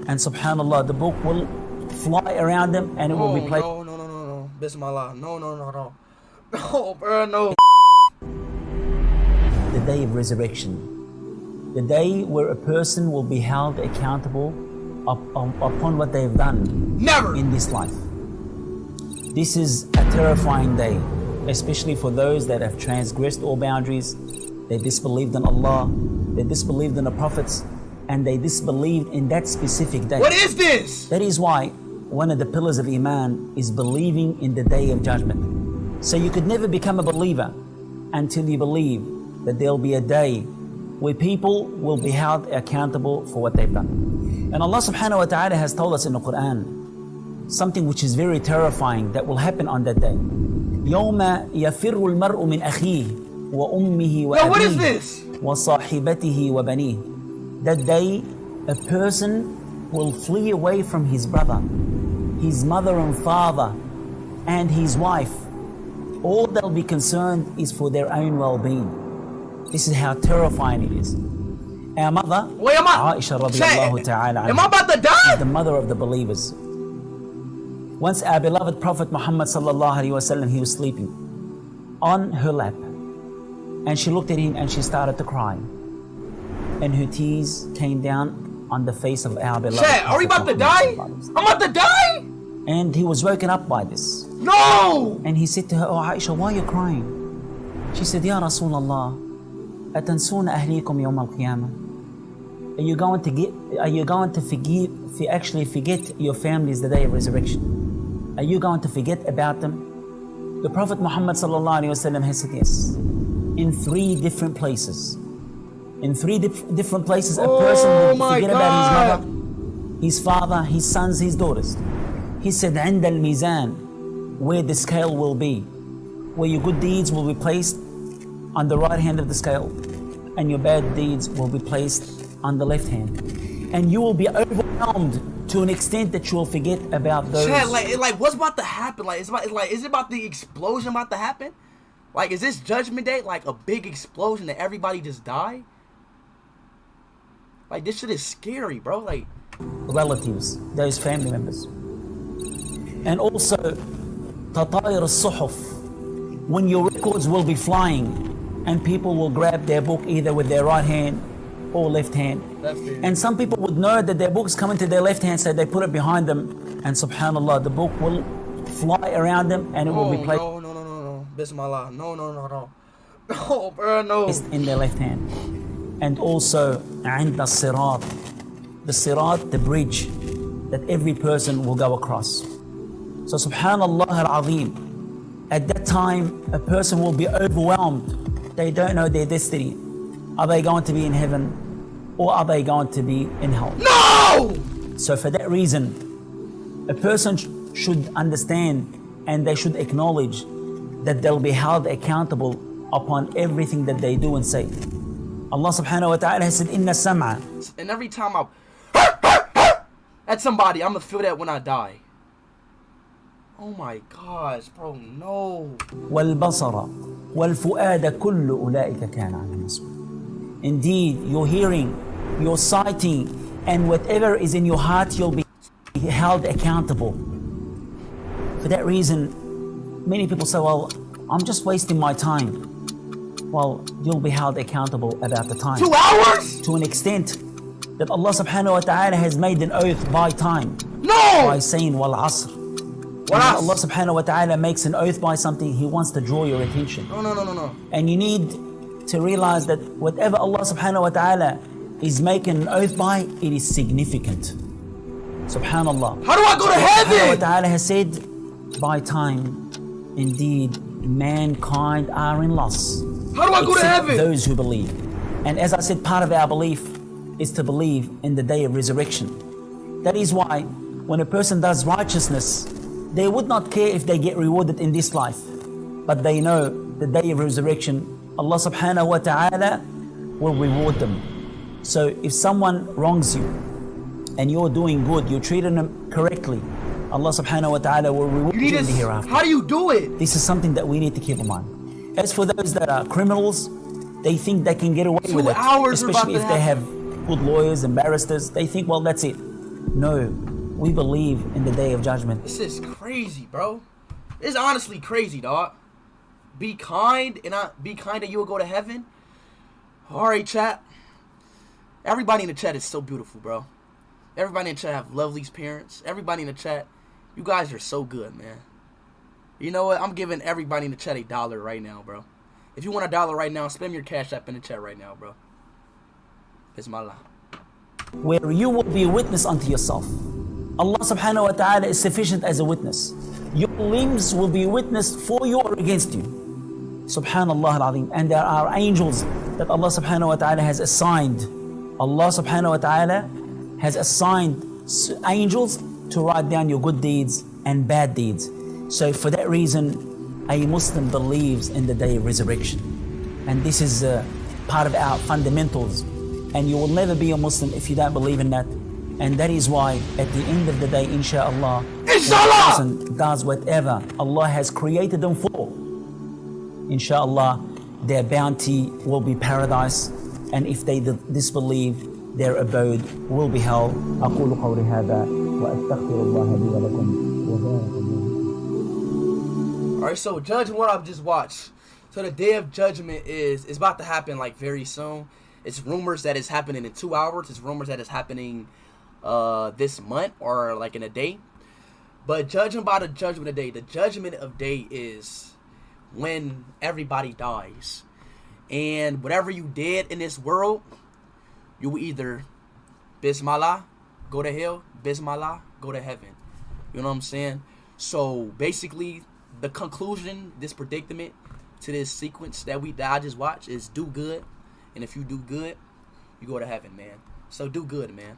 And subhanallah, the book will fly around them and it will be placed. No. Bismillah. No. No, bro, no. The day of resurrection. The day where a person will be held accountable upon what they've done. Never! In this life. This is a terrifying day, especially for those that have transgressed all boundaries. They disbelieved in Allah, they disbelieved in the prophets, and they disbelieved in that specific day. What is this? That is why one of the pillars of Iman is believing in the day of judgment. So you could never become a believer until you believe that there'll be a day where people will be held accountable for what they've done. And Allah subhanahu wa ta'ala has told us in the Quran something which is very terrifying that will happen on that day. يَوْمَ يَفِرُّ الْمَرْءُ مِنْ أَخِيهِ وَأُمِّهِ وَأَبِيهِ وَصَاحِبَتِهِ وَبَنِيهِ. That day, a person will flee away from his brother, his mother and father, and his wife. All they'll be concerned is for their own well-being. This is how terrifying it is. Our mother, Aisha radiallahu ta'ala, am I about to die? the mother of the believers. Once our beloved Prophet Muhammad sallallahu alaihi wasallam, he was sleeping on her lap, and she looked at him and she started to cry, and her tears came down on the face of our beloved. Are we about to die? I'm about to die? And he was woken up by this. No! And he said to her, "Oh Aisha, why are you crying?" She said, "Ya Rasulullah, atansuna ahlikum yawm al-qiyamah." Are you going to actually forget your families the day of resurrection? Are you going to forget about them? The Prophet Muhammad sallallahu alaihi wasallam has said yes. In 3 different places. In 3 different places, a person will forget about his mother, his father, his sons, his daughters. He said, عند الميزان, where the scale will be, where your good deeds will be placed on the right hand of the scale, and your bad deeds will be placed on the left hand, and you will be overwhelmed to an extent that you will forget about those. Like what's about to happen? Is it about the explosion about to happen? Like, is this judgment day like a big explosion that everybody just die? Like, this shit is scary, bro. Like, relatives, those family members, and also tatayir as-suhuf, when your records will be flying, and people will grab their book either with their right hand or left hand. And some people would know that their book's coming to their left hand, so they put it behind them, and subhanallah, the book will fly around them and it will be placed. No. Bismillah. No. No, bro, no. In their left hand. And also, عند الصراط, the sirat, the bridge that every person will go across. So subhanallah al-azim, at that time, a person will be overwhelmed. They don't know their destiny. Are they going to be in heaven, or are they going to be in hell? No! So for that reason, a person should understand, and they should acknowledge that they'll be held accountable upon everything that they do and say. Allah subhanahu wa ta'ala has said, Inna sam'a. And every time I at somebody, I'm gonna feel that when I die. Oh my gosh, bro, no. وَالْبَصَرَ وَالْفُؤَادَ كُلُّ أُولَٰئِكَ كَانَ عَنْهُ مَسْئُولًا. Indeed, your hearing, your sighting, and whatever is in your heart, you'll be held accountable. For that reason, many people say, well, I'm just wasting my time. Well, you'll be held accountable about the time. 2 hours? To an extent that Allah subhanahu wa ta'ala has made an oath by time. No! By saying, wal asr. When Allah subhanahu wa ta'ala makes an oath by something, He wants to draw your attention. No. And you need to realize that whatever Allah subhanahu wa ta'ala is making an oath by, it is significant. Subhanallah. How do I go to heaven? Allah subhanahu wa ta'ala has said, by time, indeed, mankind are in loss. How do I go to heaven? Those who believe. And as I said, part of our belief is to believe in the day of resurrection. That is why when a person does righteousness, they would not care if they get rewarded in this life, but they know the day of resurrection, Allah subhanahu wa ta'ala will reward them. So if someone wrongs you and you're doing good, you're treating them correctly, Allah subhanahu wa ta'ala will reward you in the hereafter. How do you do it? This is something that we need to keep in mind. As for those that are criminals, they think they can get away with it, especially if they have good lawyers and barristers. They think, well, that's it. No, we believe in the Day of Judgment. This is crazy, bro. It's honestly crazy, dog. Be kind and you will go to heaven. Alright, chat. Everybody in the chat is so beautiful, bro. Everybody in the chat have lovely parents. Everybody in the chat, you guys are so good, man. You know what? I'm giving everybody in the chat $1 right now, bro. If you want $1 right now, spam your Cash App in the chat right now, bro. Bismillah. Where you will be a witness unto yourself. Allah subhanahu wa ta'ala is sufficient as a witness. Your limbs will be witnessed for you or against you. Subhanallah al-Azim. And there are angels that Allah subhanahu wa ta'ala has assigned. Allah subhanahu wa ta'ala has assigned angels to write down your good deeds and bad deeds. So for that reason, a Muslim believes in the day of resurrection. And this is part of our fundamentals. And you will never be a Muslim if you don't believe in that. And that is why at the end of the day, inshallah, a person does whatever Allah has created them for. Inshallah, their bounty will be paradise. And if they disbelieve, their abode will be hell. أقول قولي هذا وأستغفر الله لي ولكم وبارك الله. Alright, so judging what I've just watched. So the Day of Judgment is about to happen like very soon. It's rumors that it's happening in 2 hours. It's rumors that it's happening this month or like in a day. But judging by the judgment of day, the judgment of day is when everybody dies. And whatever you did in this world, you will either Bismillah, go to hell, Bismillah, go to heaven. You know what I'm saying? So basically the conclusion, this predicament to this sequence that I just watched is do good. And if you do good, you go to heaven, man. So do good, man.